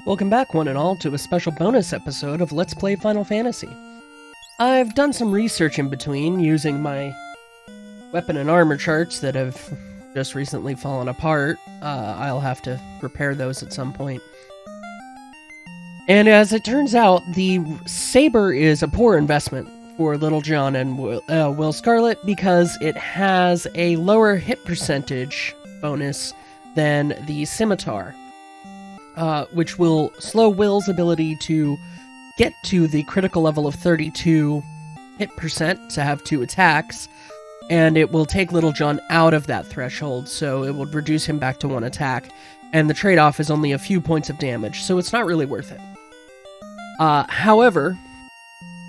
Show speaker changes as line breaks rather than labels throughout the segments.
Welcome back, one and all, to a special bonus episode of Let's Play Final Fantasy. I've done some research in between using my weapon and armor charts that have just recently fallen apart. I'll have to repair those at some point. And as it turns out, the saber is a poor investment for Little John and Will Scarlet because it has a lower hit percentage bonus than the scimitar. Which will slow Will's ability to get to the critical level of 32 hit percent to have 2 attacks, and it will take Little John out of that threshold, so it will reduce him back to 1 attack, and the trade-off is only a few points of damage, so it's not really worth it. However,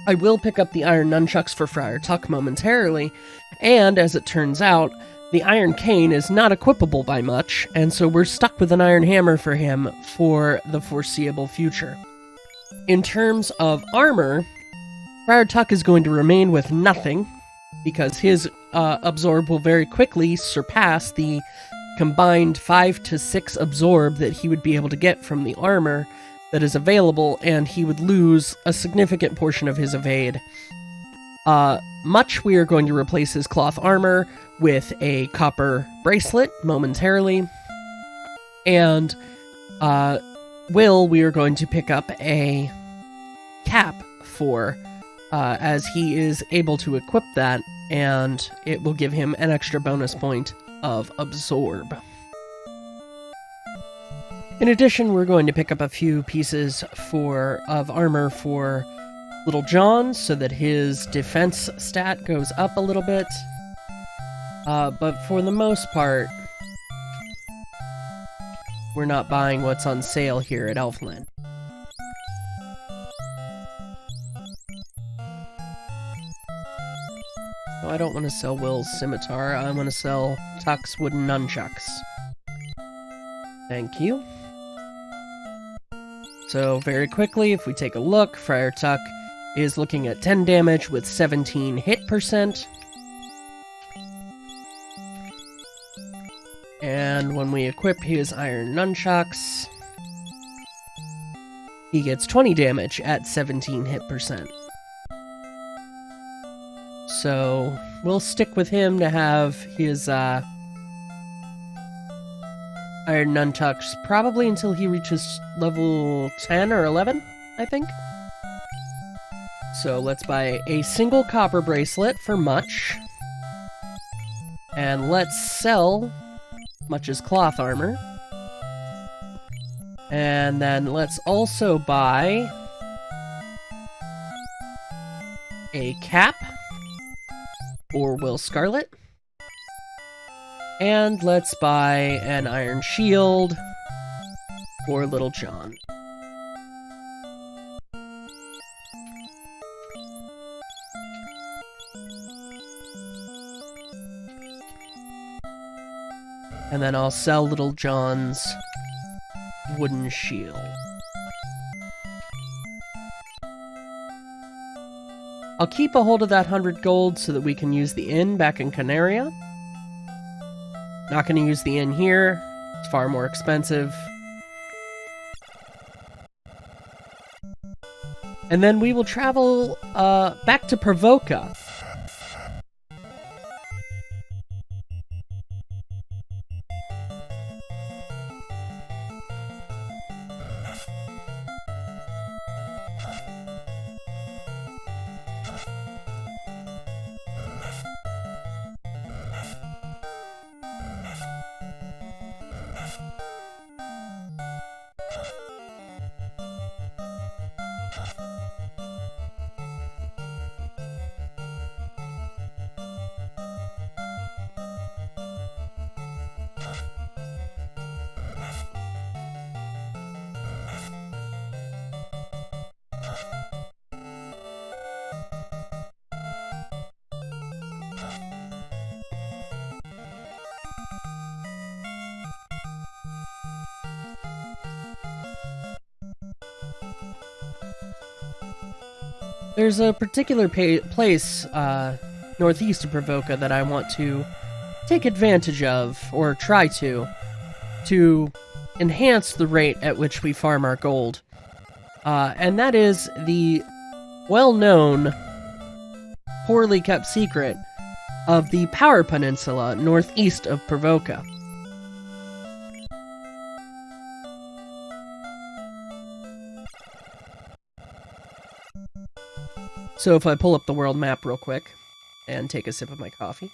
I will pick up the Iron Nunchucks for Friar Tuck momentarily, and as it turns out, the Iron Cane is not equipable by much, and so we're stuck with an Iron Hammer for him for the foreseeable future. In terms of armor, Friar Tuck is going to remain with nothing, because his Absorb will very quickly surpass the combined 5 to 6 Absorb that he would be able to get from the armor that is available, and he would lose a significant portion of his evade. Much we are going to replace his cloth armor with a copper bracelet momentarily, and Will we are going to pick up a cap for, as he is able to equip that, and it will give him an extra bonus point of Absorb. In addition, we're going to pick up a few pieces of armor for Little John, so that his defense stat goes up a little bit. But for the most part, we're not buying what's on sale here at Elfland. No, I don't want to sell Will's scimitar, I want to sell Tuck's wooden nunchucks. Thank you. So, very quickly, if we take a look, Friar Tuck is looking at 10 damage with 17 hit percent. And when we equip his Iron Nunchucks, he gets 20 damage at 17 hit percent. So, we'll stick with him to have his Iron Nunchucks probably until he reaches level 10 or 11, I think. So let's buy a single copper bracelet for Much. And let's sell Much's cloth armor. And then let's also buy a cap for Will Scarlet. And let's buy an iron shield for Little John. And then I'll sell Little John's wooden shield. I'll keep a hold of that 100 gold so that we can use the inn back in Canaria. Not going to use the inn here. It's far more expensive. And then we will travel back to Provoca. There's a particular place northeast of Provoca that I want to take advantage of, or try to enhance the rate at which we farm our gold. And that is the well-known, poorly kept secret of the Power Peninsula northeast of Provoca. So if I pull up the world map real quick and take a sip of my coffee,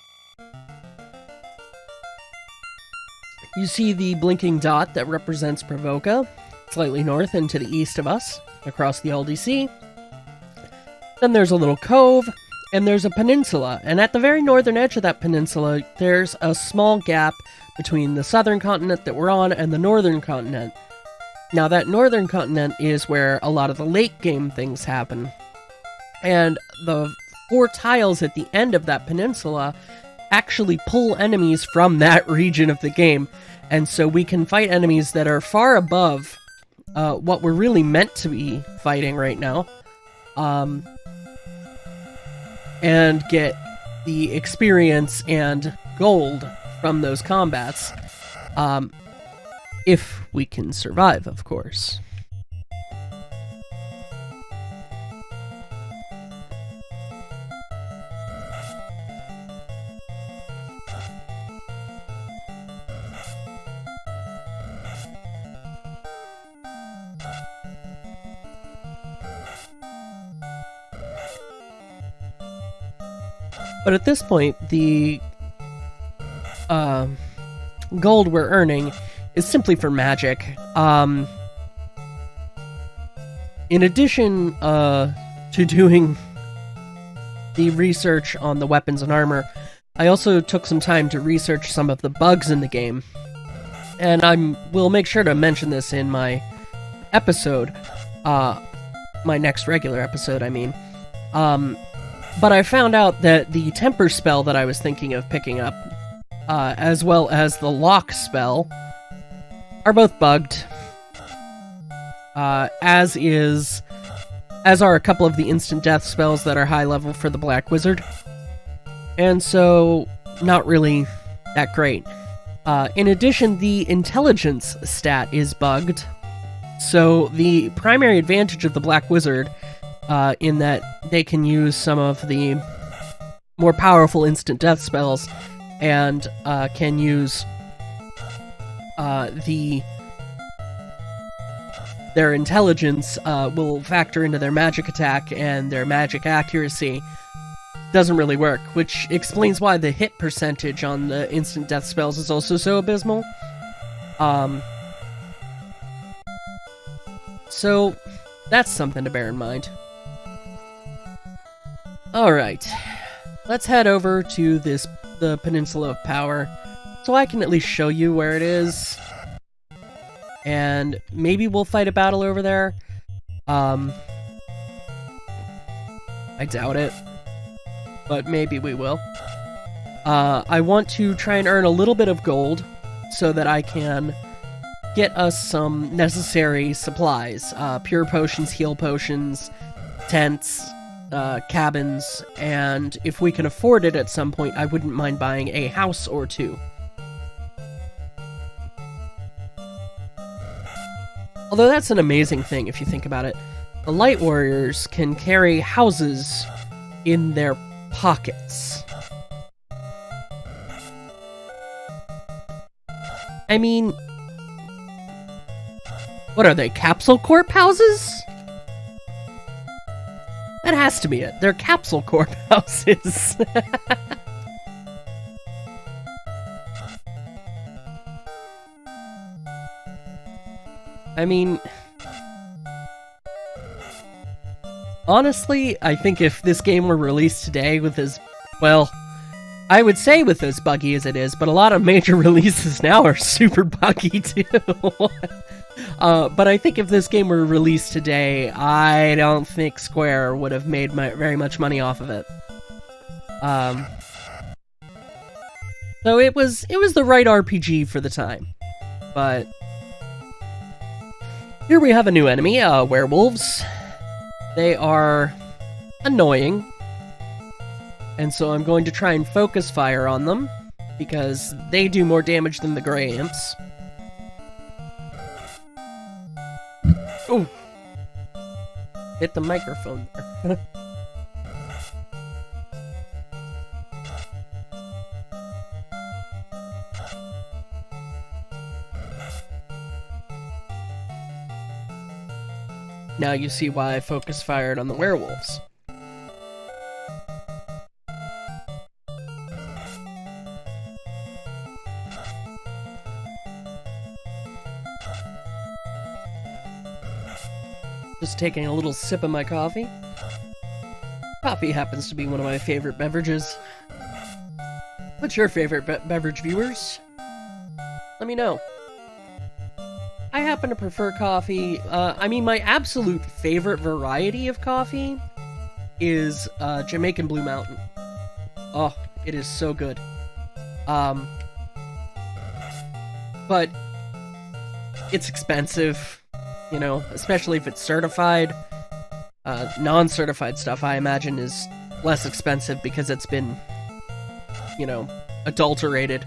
you see the blinking dot that represents Provoca, slightly north and to the east of us, across the LDC. Then there's a little cove, and there's a peninsula, and at the very northern edge of that peninsula, there's a small gap between the southern continent that we're on and the northern continent. Now, that northern continent is where a lot of the late game things happen. And the 4 tiles at the end of that peninsula actually pull enemies from that region of the game. And so we can fight enemies that are far above what we're really meant to be fighting right now. And get the experience and gold from those combats. If we can survive, of course. But at this point, the gold we're earning is simply for magic. In addition to doing the research on the weapons and armor, I also took some time to research some of the bugs in the game. And will make sure to mention this in my episode, my next regular episode, I mean. But I found out that the temper spell that I was thinking of picking up, as well as the lock spell, are both bugged. As are a couple of the instant death spells that are high level for the Black Wizard. And so, not really that great. In addition, the intelligence stat is bugged. So the primary advantage of the Black Wizard, in that they can use some of the more powerful instant death spells, and can use their intelligence will factor into their magic attack, and their magic accuracy doesn't really work, which explains why the hit percentage on the instant death spells is also so abysmal. So that's something to bear in mind. Alright, let's head over to the Peninsula of Power, so I can at least show you where it is. And maybe we'll fight a battle over there. I doubt it, but maybe we will. I want to try and earn a little bit of gold so that I can get us some necessary supplies. Pure potions, heal potions, tents, cabins, and if we can afford it at some point, I wouldn't mind buying a house or 2. Although that's an amazing thing if you think about it. The Light Warriors can carry houses in their pockets. I mean, what are they, Capsule Corp houses? That has to be it. They're Capsule Corp houses. I mean, honestly, I think if this game were released today with as, well, I would say with as buggy as it is, but a lot of major releases now are super buggy too. But I think if this game were released today, I don't think Square would have made very much money off of it. So it was the right RPG for the time. But here we have a new enemy, werewolves. They are annoying. And so I'm going to try and focus fire on them, because they do more damage than the Grey Imps. Oh! Hit the microphone there. Now you see why I focus fired on the werewolves. Just taking a little sip of my coffee. Coffee happens to be one of my favorite beverages. What's your favorite beverage, viewers? Let me know. I happen to prefer coffee. I mean, my absolute favorite variety of coffee is Jamaican Blue Mountain. Oh, it is so good. But it's expensive. You know, especially if it's certified. Non-certified stuff, I imagine, is less expensive because it's been, you know, adulterated.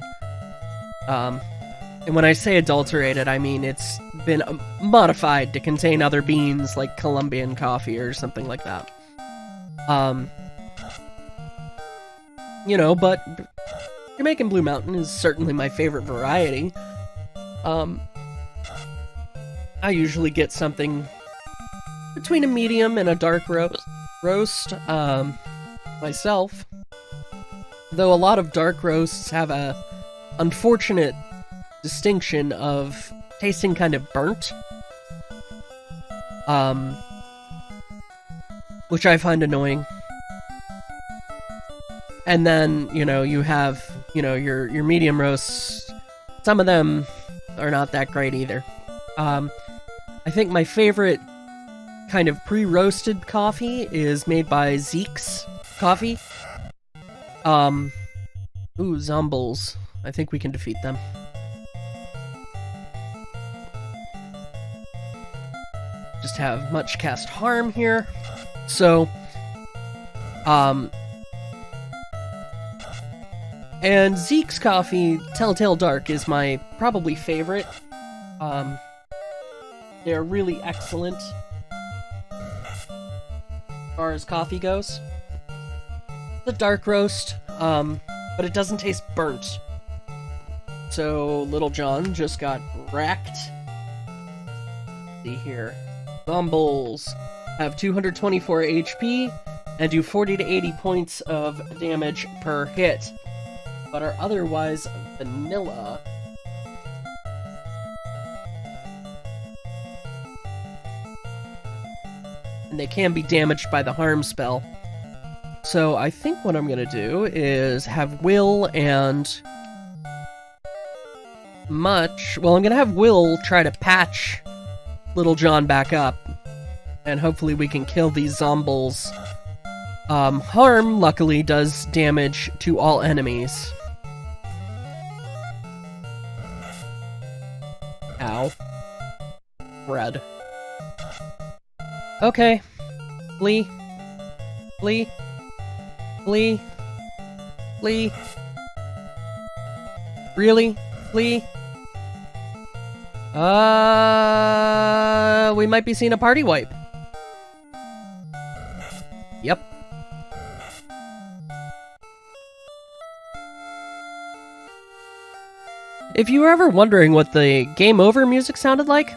And when I say adulterated, I mean it's been modified to contain other beans, like Colombian coffee or something like that. You know, but Jamaican Blue Mountain is certainly my favorite variety. I usually get something between a medium and a dark roast, myself. Though a lot of dark roasts have a unfortunate distinction of tasting kind of burnt. Which I find annoying. And then, you know, you have, you know, your medium roasts. Some of them are not that great either. I think my favorite kind of pre-roasted coffee is made by Zeke's Coffee. Ooh, Zombles. I think we can defeat them. Just have much cast harm here. So, and Zeke's Coffee, Telltale Dark, is my probably favorite. They're really excellent as far as coffee goes. The dark roast, but it doesn't taste burnt. So Little John just got wrecked. Let's see here. Zombles have 224 HP and do 40 to 80 points of damage per hit, but are otherwise vanilla. And they can be damaged by the harm spell. So I think what I'm gonna do is have Will and Much... Well, I'm gonna have Will try to patch Little John back up. And hopefully we can kill these zombies. Harm, luckily, does damage to all enemies. Ow. Red. Okay. Flee. Flee. Flee. Flee. Really? Flee? We might be seeing a party wipe. Yep. If you were ever wondering what the game over music sounded like,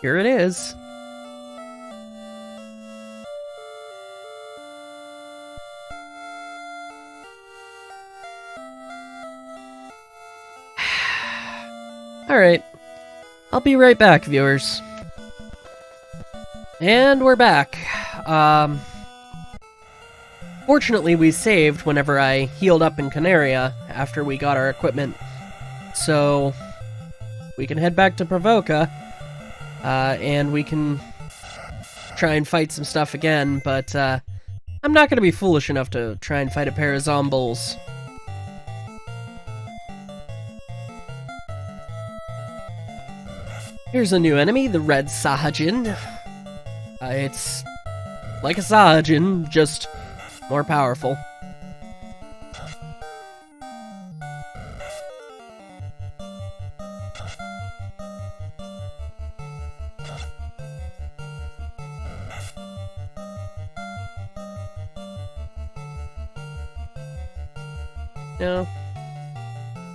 here it is. Alright. I'll be right back, viewers. And we're back. Fortunately, we saved whenever I healed up in Canaria after we got our equipment. So, we can head back to Provoca. And we can try and fight some stuff again, but I'm not going to be foolish enough to try and fight a pair of zombies. Here's a new enemy, the Red Sahajin. It's like a Sahajin, just more powerful. No.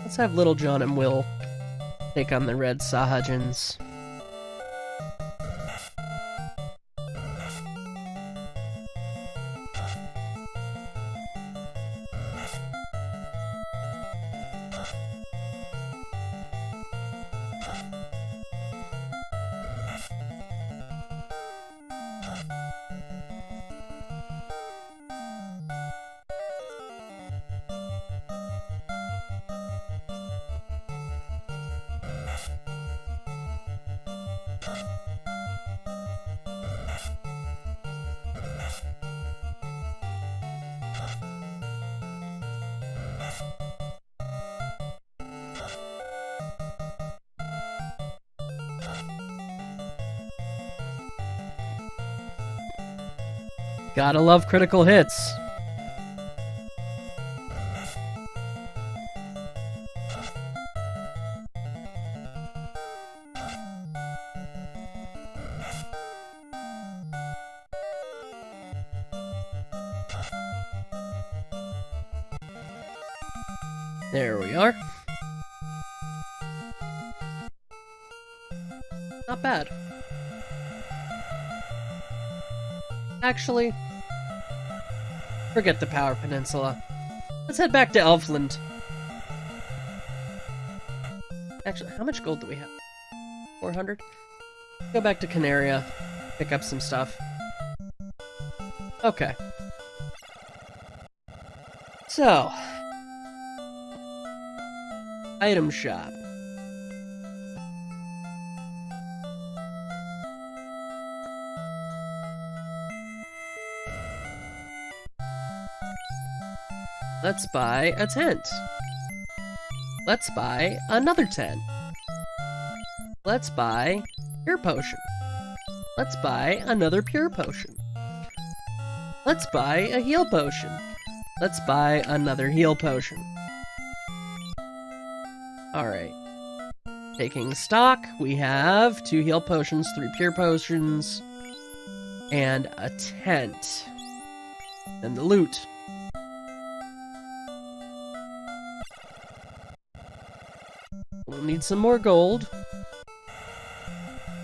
Let's have Little John and Will take on the red Sahajins. Gotta love critical hits. There we are. Not bad. Actually, forget the Power Peninsula. Let's head back to Elfland. Actually, how much gold do we have? 400? Go back to Canaria, pick up some stuff. Okay. So, item shop. Let's buy a tent. Let's buy another tent. Let's buy pure potion. Let's buy another pure potion. Let's buy a heal potion. Let's buy another heal potion. Alright. Taking stock, we have 2 heal potions, 3 pure potions, and a tent. And the loot. We'll need some more gold.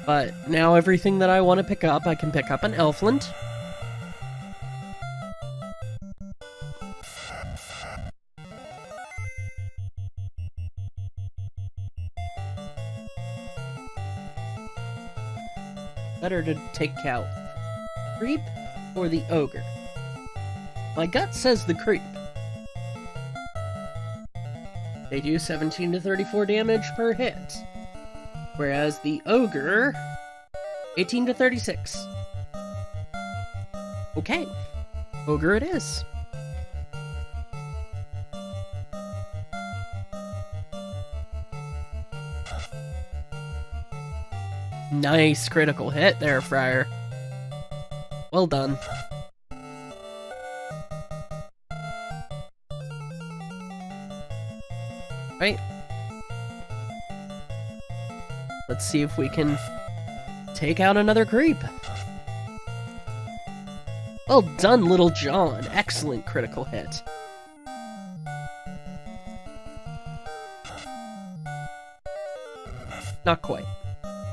But now everything that I want to pick up, I can pick up in Elfland. Better to take out creep or the ogre. My gut says the creep. They do 17 to 34 damage per hit, whereas the ogre, 18 to 36. Okay, ogre it is. Nice critical hit there, Friar. Well done. Right. Let's see if we can take out another creep. Well done, Little John. Excellent critical hit. Not quite.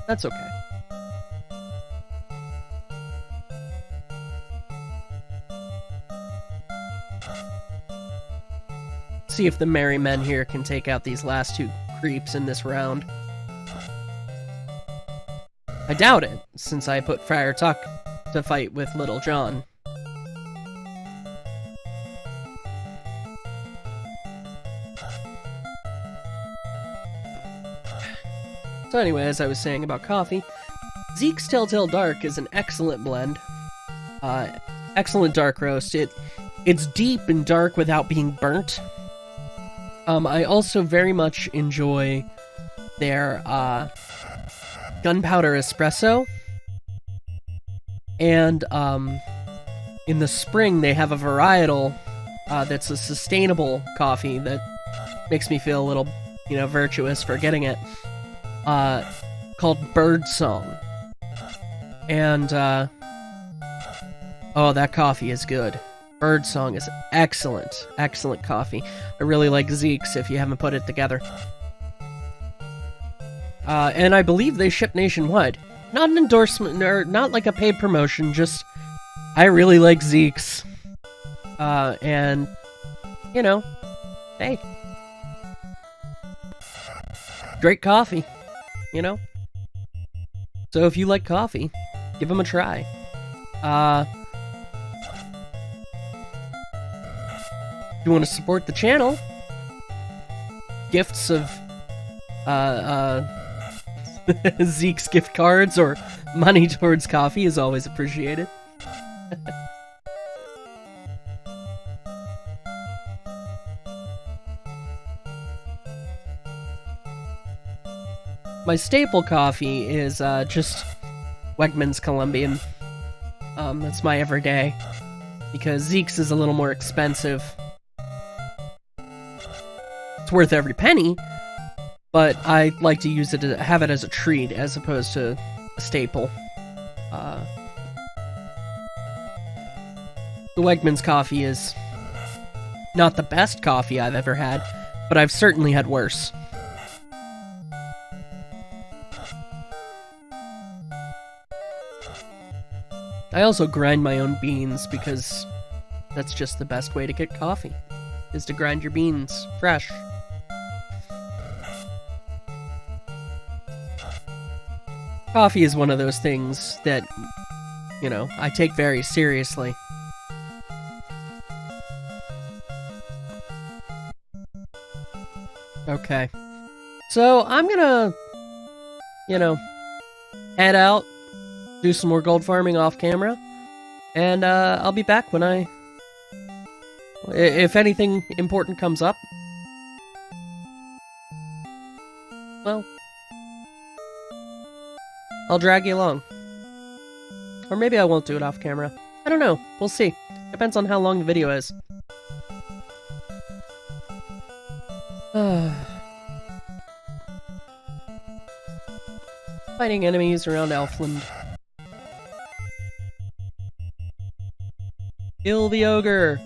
That's okay. See if the merry men here can take out these last 2 creeps in this round. I doubt it, since I put Friar Tuck to fight with Little John. So anyway, as I was saying about coffee, Zeke's Telltale Dark is an excellent blend. Excellent dark roast. It's deep and dark without being burnt. I also very much enjoy their gunpowder espresso. And in the spring, they have a varietal that's a sustainable coffee that makes me feel a little, virtuous for getting it. Called Birdsong. And, oh, that coffee is good. Birdsong is excellent. Excellent coffee. I really like Zeke's if you haven't put it together. And I believe they ship nationwide. Not an endorsement, or not like a paid promotion, just I really like Zeke's. And, you know, hey. Great coffee, you know? So if you like coffee, give them a try. If you want to support the channel, gifts of Zeke's gift cards or money towards coffee is always appreciated. My staple coffee is just Wegmans Colombian. That's my everyday, because Zeke's is a little more expensive. It's worth every penny, but I like to use it to have it as a treat as opposed to a staple. The Wegmans coffee is not the best coffee I've ever had, but I've certainly had worse. I also grind my own beans because that's just the best way to get coffee, is to grind your beans fresh. Coffee is one of those things that, you know, I take very seriously. Okay. So, I'm gonna, you know, head out, do some more gold farming off camera, and I'll be back when if anything important comes up. Well, I'll drag you along. Or maybe I won't do it off camera. I don't know. We'll see. Depends on how long the video is. Fighting enemies around Elfland. Kill the ogre!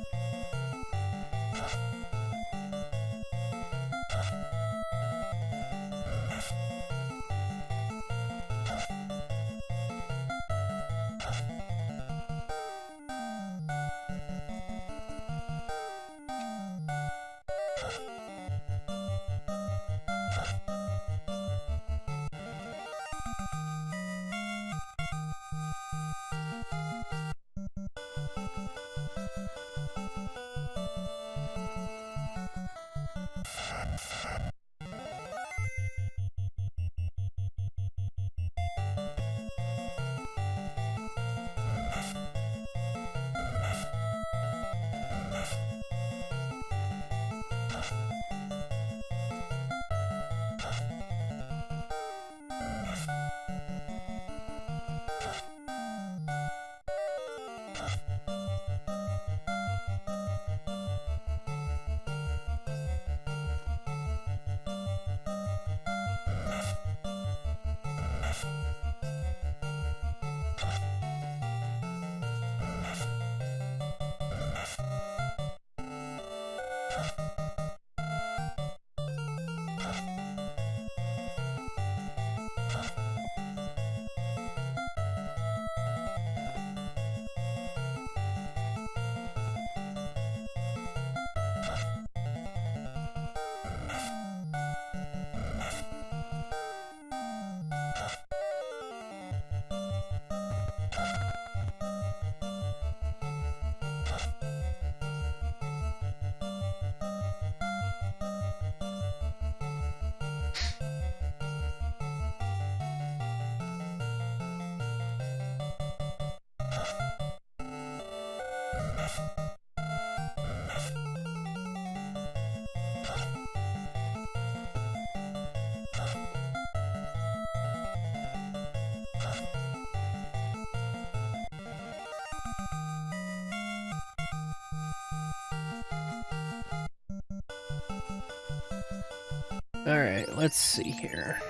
Alright, let's see here.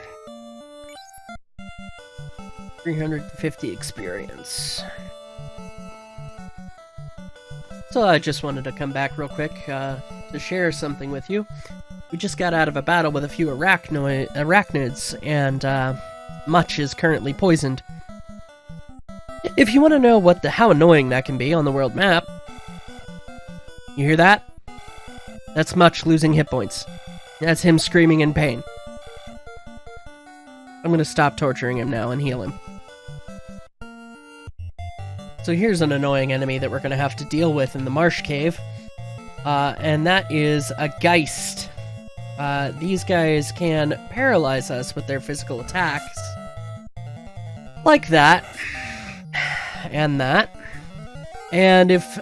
350 experience. So I just wanted to come back real quick to share something with you. We just got out of a battle with a few arachnids, and much is currently poisoned. If you want to know how annoying that can be on the world map, you hear that? That's Much losing hit points. That's him screaming in pain. I'm gonna stop torturing him now and heal him. So here's an annoying enemy that we're gonna have to deal with in the Marsh Cave, and that is a Geist. These guys can paralyze us with their physical attacks. Like that. And that. And if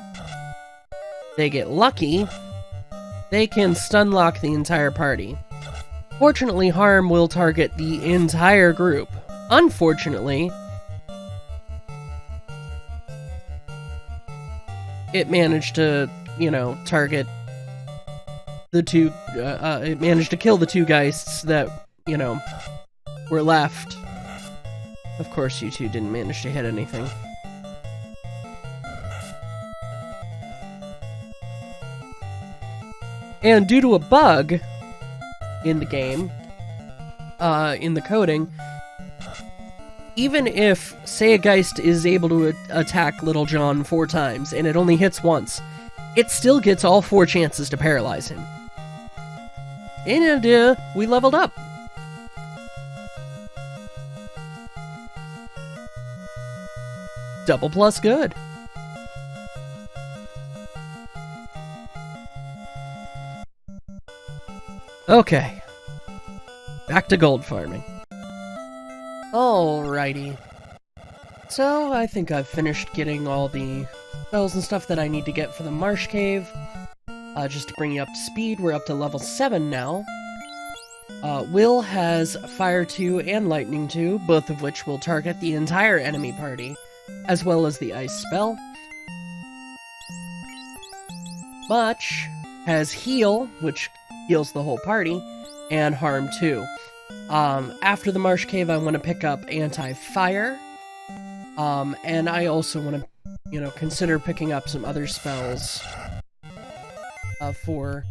they get lucky, they can stun lock the entire party. Fortunately, harm will target the entire group. Unfortunately, it managed to, target the two, it managed to kill the two Geists that, were left. Of course, you two didn't manage to hit anything. And due to a bug in the game, in the coding, even if, say, a Geist is able to attack Little John 4 times, and it only hits once, it still gets all 4 chances to paralyze him. And, we leveled up. Double plus good. Okay. Back to gold farming. Alrighty. So, I think I've finished getting all the spells and stuff that I need to get for the Marsh Cave. Just to bring you up to speed, we're up to level 7 now. Will has Fire 2 and Lightning 2, both of which will target the entire enemy party, as well as the Ice spell. Much has Heal, which heals the whole party, and Harm 2. After the Marsh Cave, I want to pick up Anti-Fire, and I also want to, consider picking up some other spells for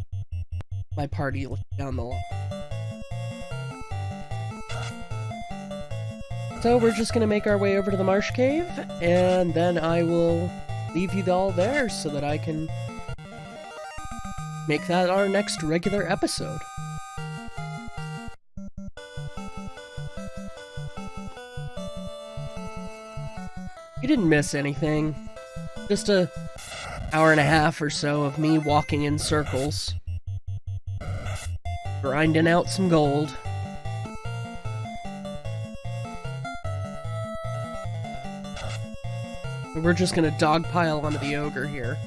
my party down the line. So we're just going to make our way over to the Marsh Cave, and then I will leave you all there so that I can make that our next regular episode. You didn't miss anything. Just an hour and a half or so of me walking in circles, grinding out some gold. We're just gonna dogpile onto the ogre here.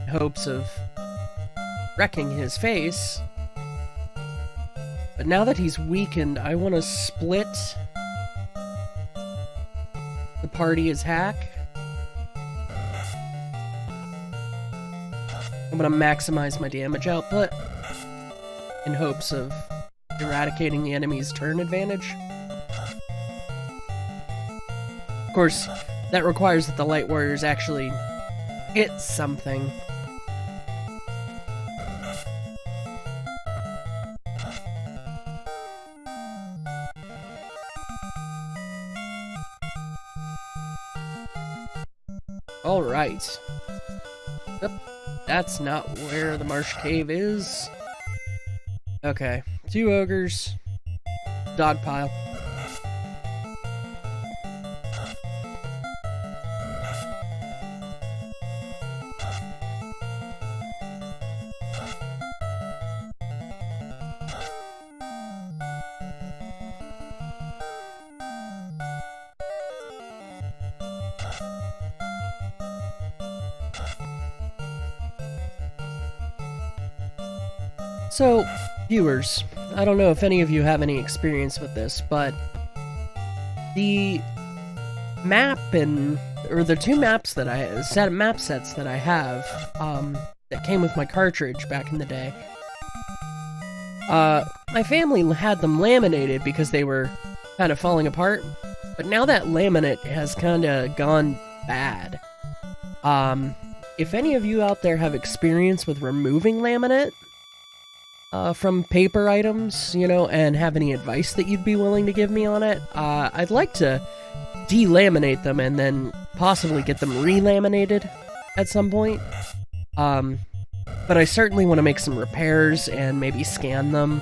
In hopes of wrecking his face. But now that he's weakened, I want to split the party as hack. I'm going to maximize my damage output in hopes of eradicating the enemy's turn advantage. Of course, that requires that the Light Warriors actually hit something. Alright. Yep, that's not where the Marsh Cave is. Okay, 2 ogres, dogpile. So, viewers, I don't know if any of you have any experience with this, but the map or the 2 maps that map sets that I have, that came with my cartridge back in the day, My family had them laminated because they were kind of falling apart, but now that laminate has kind of gone bad. If any of you out there have experience with removing laminate from paper items, and have any advice that you'd be willing to give me on it, I'd like to delaminate them and then possibly get them relaminated at some point. But I certainly want to make some repairs and maybe scan them,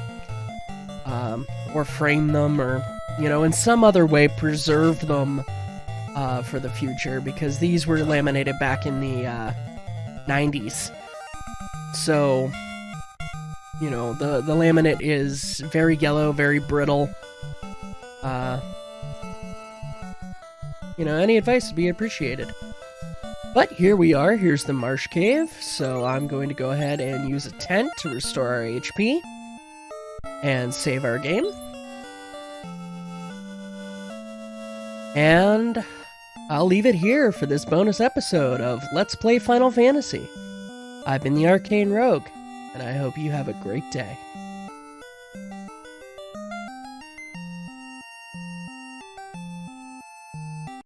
or frame them, or, in some other way preserve them for the future, because these were laminated back in the 90s. So, the laminate is very yellow, very brittle. Any advice would be appreciated. But here we are, here's the Marsh Cave, so I'm going to go ahead and use a tent to restore our HP and save our game. And I'll leave it here for this bonus episode of Let's Play Final Fantasy. I've been the Arcane Rogue, and I hope you have a great day.